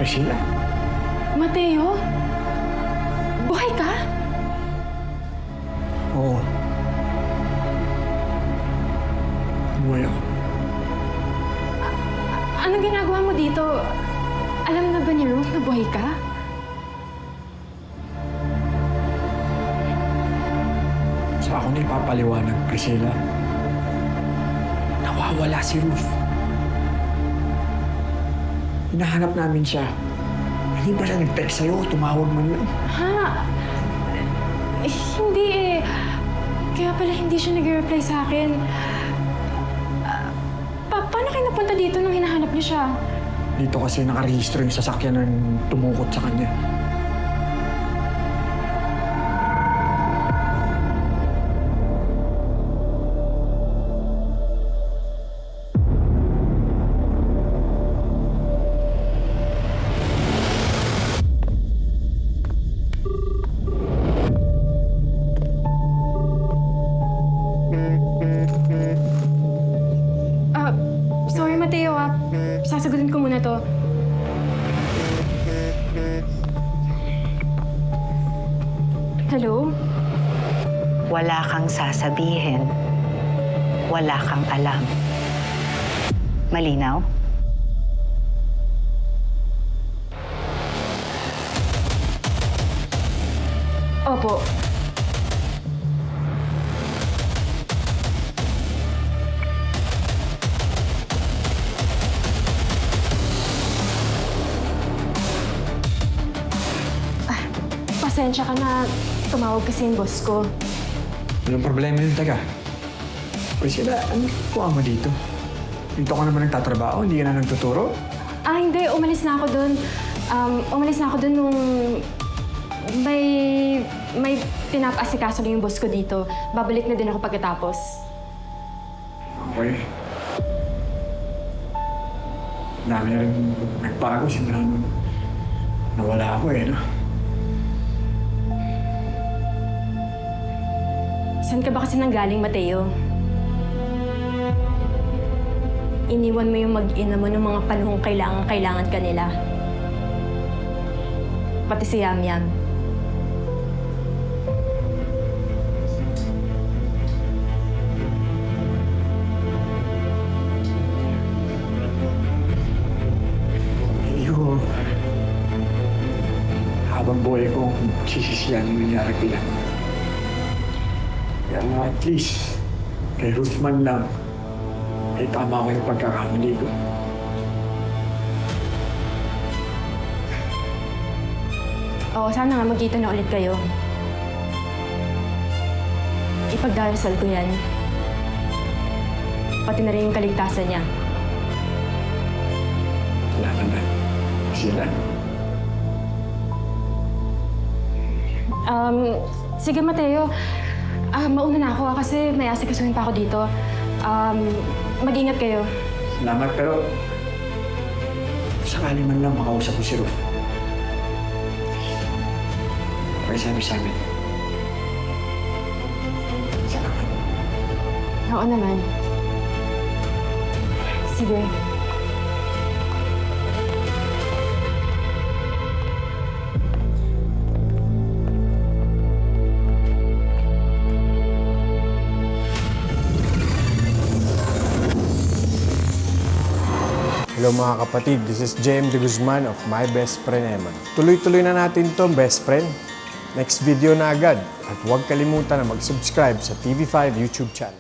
Priscilla. Mateo? Buhay ka? Oo. Buhay ako. Anong ginagawa mo dito? Alam na ba ni Ruth na buhay ka? Sa ako na ipapaliwanag, Priscilla. Nawawala si Ruth. Hinahanap namin siya. Hindi ba siya nag-text sa'yo? Tumawag man lang. Ha? Hindi eh. Kaya pala hindi siya nag-reply sa akin. Paano kayo napunta dito nung hinahanap niyo siya? Dito kasi nakarehistro yung sasakyan ng tumukot sa kanya. Sorry Mateo ah. Sasagutin ko muna to. Hello? Wala kang sasabihin. Wala kang alam. Malinaw? Opo. Pasensya ka na. Tumawag kasi yung boss ko. Walang problema yun, taga. Priscilla, ano kuha mo dito? Dito ka naman nagtatrabaho, hindi ka na nagtuturo? Hindi. Umalis na ako dun. Umalis na ako dun nung may pinapasikaso na yung boss ko dito. Babalik na din ako pagkatapos. Okay. Dami na rin nagbago simula nung nawala ako eh, no? Saan ka ba kasi nanggaling, Mateo? Iniwan mo yung mag-ina mo ng mga panahong kailangan ka nila. Pati si Yam-Yam. Iyo. Habang buhay ko, sisisiyan yung nangyari kila. Kaya nga at least, kay Ruth man lang, ay tama ko yung pagkakamali ko. Oo, sana nga magkita na ulit kayo. Ipagdarasal ko yan. Pati na rin yung kaligtasan niya. Wala naman. Sila. Sige, Mateo. Mauna na ako kasi may asikasuhin pa ako dito. Mag-ingat kayo. Salamat, pero sakali man lang makausap ko si Ruth. Sabi sa amin. Salamat. Oo naman. Sige. Hello mga kapatid, this is JM De Guzman of My Best Friend Eman. Tuloy-tuloy na natin to best friend. Next video na agad at huwag kalimutan na mag-subscribe sa TV5 YouTube channel.